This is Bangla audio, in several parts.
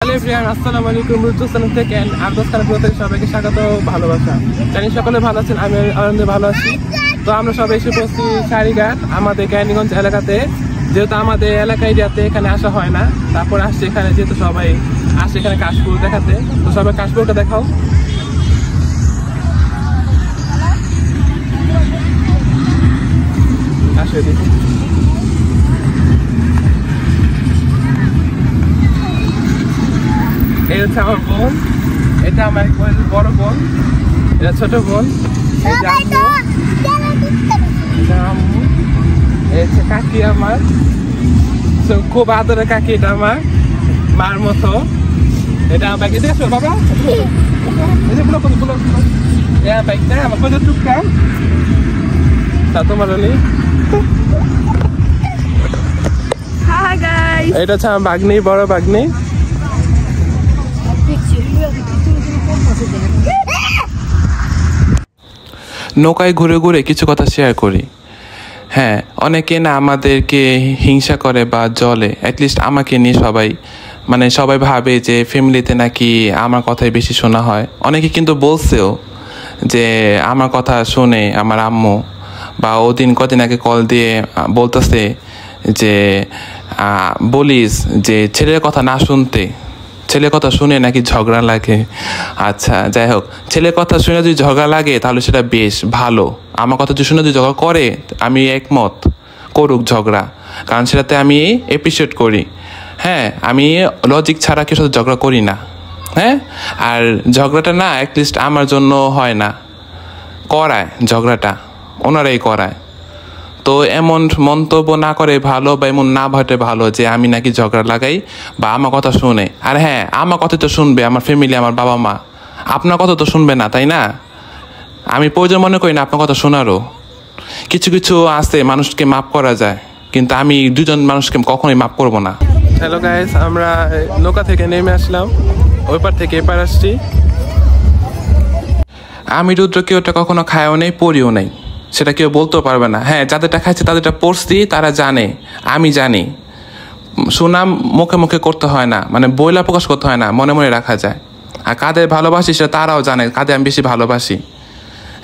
হ্যালো এভরিওয়ান, আসসালামু আলাইকুম। রুতুস্তান থেকে আব্দুস্তান থেকে সবাইকে স্বাগত, ভালোবাসা। জানি সকলে ভালো আছেন, আমি আনন্দে ভালো আছি। তো আমরা সবাই এসে পড়ছি সারিঘাট, আমাদের ক্যানিগঞ্জ এলাকাতে। যেহেতু আমাদের এলাকা এরিয়াতে এখানে আসা হয় না, তারপর আসছে এখানে, যেহেতু সবাই আসছে এখানে কাশফুল দেখাতে। তো সবাই কাশফুলটা দেখাও। আসে দেখি, এই হচ্ছে আমার বোন, এটা আমার বড় বোন, এটা ছোট বোন, এটা আম্মু, এই হচ্ছে কাকি আমার, খুব আদরের কাকি, এটা আমার মার মতো। এটা আমার বাইক, এসো বাবা, বাইকটা আমার কত টুকটা তা তোমার হলি। এটা হচ্ছে আমার বাগনি, বড় বাগনি। নৌকায় ঘুরে ঘুরে কিছু কথা শেয়ার করি। হ্যাঁ, অনেকে না আমাদেরকে হিংসা করে বা জলে, অ্যাটলিস্ট আমাকে নিয়ে সবাই ভাবে যে ফ্যামিলিতে নাকি আমার কথাই বেশি শোনা হয়। অনেকে কিন্তু বলছেও যে আমার কথা শুনে আমার আম্মু, বা কদিন আগে কল দিয়ে বলতেছে যে বলিস যে ছেলের কথা না শুনতে, ছেলের কথা শুনে নাকি ঝগড়া লাগে। আচ্ছা, যাই হোক, ছেলের কথা শুনে যদি ঝগড়া লাগে তাহলে সেটা বেশ ভালো। আমার কথা যদি শুনে যদি ঝগড়া করে, আমি একমত, করুক ঝগড়া, কারণ সেটাতে আমি অ্যাপ্রিসিয়েট করি। হ্যাঁ, আমি লজিক ছাড়া কেউ সাথে ঝগড়া করি না। হ্যাঁ, আর ঝগড়াটা না অ্যাটলিস্ট আমার জন্য হয় না, করায় ঝগড়াটা, ওনারাই করায়। তো এমন মন্তব্য না করে ভালো, বা এমন না ভাটে ভালো যে আমি নাকি ঝগড়া লাগাই বা আমার কথা শুনে। আর হ্যাঁ, আমার কথা তো শুনবে আমার ফ্যামিলি, আমার বাবা মা, আপনার কথা তো শুনবে না, তাই না? আমি প্রয়োজন মনে করি না আপনার কথা শোনারও। কিছু কিছু আছে মানুষকে মাফ করা যায়, কিন্তু আমি দুজন মানুষকে কখনোই মাফ করব না। হ্যালো গাইস, আমরা নৌকা থেকে নেমে আসলাম, ওই পার থেকে এপার আসছি। আমি রুদ্র কেউটা কখনো খায়ও নেই, পড়িও নেই, সেটা কেউ বলতেও পারবে না। হ্যাঁ, যাদেরটা খাইছে তাদেরটা পড়ছি, তারা জানে, আমি জানি। সুনাম মুখে মুখে করতে হয় না, বইলা প্রকাশ করতে হয় না, মনে মনে রাখা যায়। আর কাদের ভালোবাসি সেটা তারাও জানে, কাদের আমি বেশি ভালোবাসি।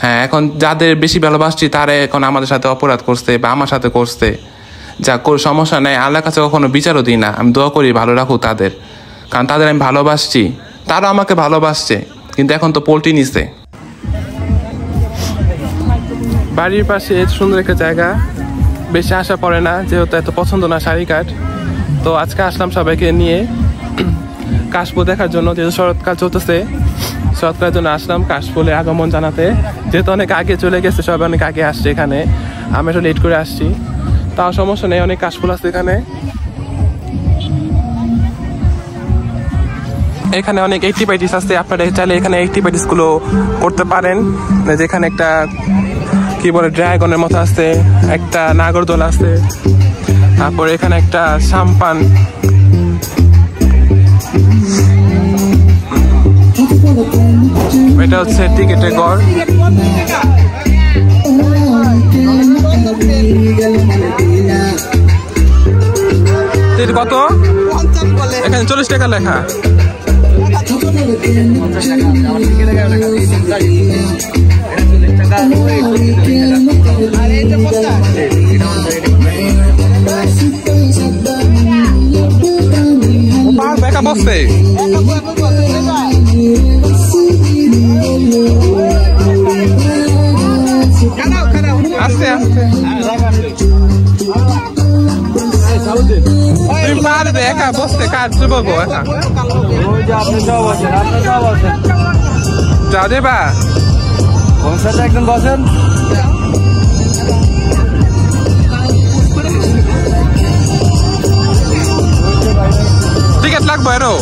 হ্যাঁ, এখন যাদের বেশি ভালোবাসছি তারা এখন আমাদের সাথে অপরাধ করছে বা আমার সাথে করছে, যা কোনো সমস্যা নেই, আল্লাহর কাছে কখনো বিচারও দিই না। আমি দোয়া করি ভালো রাখুক তাদের, কারণ তাদের আমি ভালোবাসছি, তারা আমাকে ভালোবাসছে, কিন্তু এখন তো পোল্টি নিছে। বাড়ির পাশে সুন্দর একটা জায়গা, বেশি আসা পড়ে না, যেহেতু এত পছন্দ না সারিঘাট। তো আজকে আসলাম সবাইকে নিয়ে কাশফুল দেখার জন্য, যেহেতু শরৎকাল চলতেছে, শরৎকালের জন্য আসলাম কাশফুলের আগমন জানাতে। যেহেতু অনেক আগে চলে গেছে, সবাই অনেক আগে আসছে এখানে, আমি একটু লেট করে আসছি, তাও সমস্যা নেই, অনেক কাশফুল আছে এখানে। এখানে অনেক অ্যাক্টিভিটিস আছে, আপনারা চাইলে এখানে অ্যাক্টিভিটিসগুলো করতে পারেন। যেখানে একটা কি বলে ড্রাগনের মতো আছে, একটা নাগরদোল আছে, তারপর এখানে একটা সাম্পান, এটা হচ্ছে টিকেটের ঘর। কত? এখানে 40 টাকা লেখা। বেকা বসছে আস্তে আস্তে, তুমি পারবে একা বসতে, কাজ বলবো একা যা দেবা একদম বসেন। টিকিট লাগবে এরো?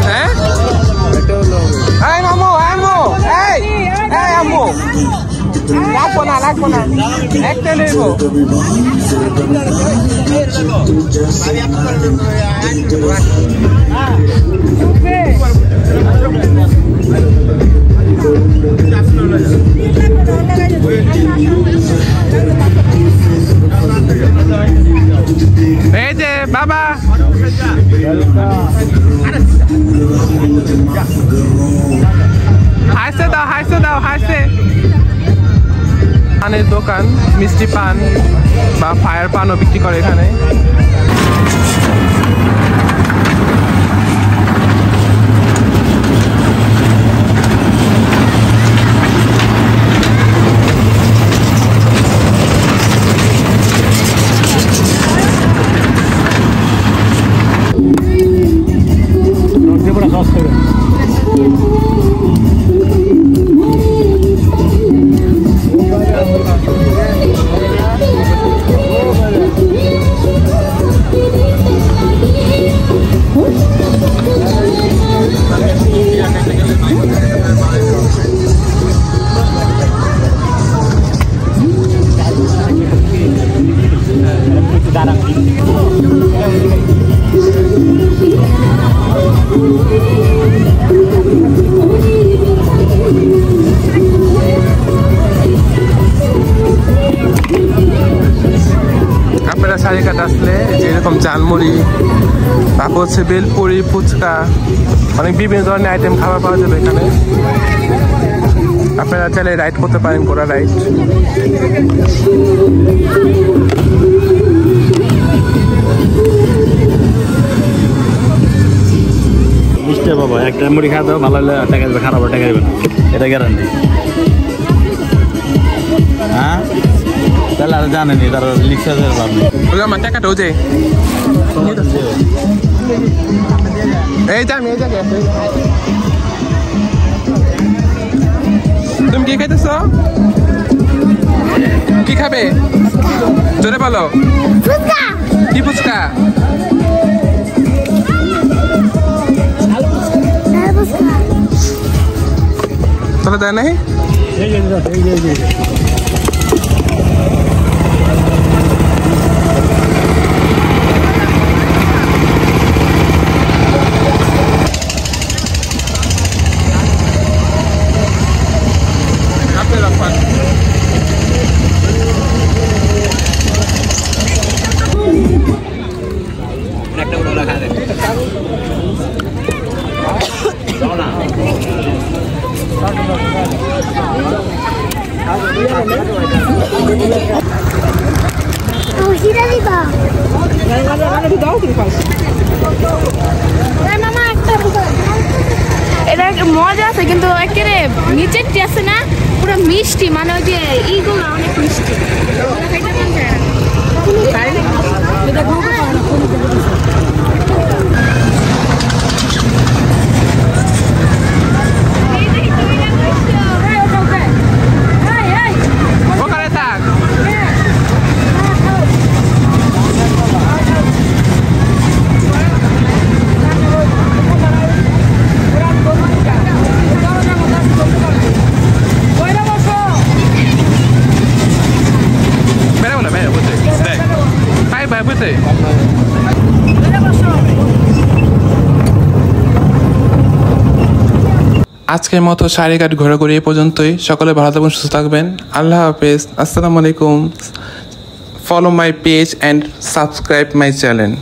হ্যাঁ, এই মামু, আম্মু, এই আম্মু, লাগবো না, একটা নেব। এই যে বাবা হাসতে দাও হাসতে পানের দোকান মিষ্টি পান বা ফায়ার পানও বিক্রি করে এখানে। আপনারা সারিঘাট আসলে যেরকম জালমুড়ি, তারপর হচ্ছে বেলপুরি, ফুচকা, অনেক বিভিন্ন ধরনের আইটেম খাবার পাওয়া যাবে এখানে। আপনারা চাইলে রাইড করতে পারেন, ঘোড়া রাইড। মিষ্টি বাবা একটা মুড়ি খাওয়া দাও, ভালো হলে টাকা দেবে, খারাপ টাকা দেবে না, এটা গ্যারান্টি। হ্যাঁ তাহলে আর জানেনি তার লিখতে পারবে আমার টাকাটা ওই যে এই যে আমি এই জায়গায় তুমি কি খাইতেছ? কি খাবে জোরে বলো। কি ফুচকা? তোরা দেয় নাই? এটা মজা আছে কিন্তু একেবারে নিচের আছে না, পুরো মিষ্টি, মানে ওই যে এইগুলো অনেক মিষ্টি। আজকের মতো সারিঘাট ঘোরাঘুরি এই পর্যন্তই। সকলে ভালো থাকবেন, সুস্থ থাকবেন। আল্লাহ হাফেজ, আসসালামু আলাইকুম। Follow my page and subscribe my channel.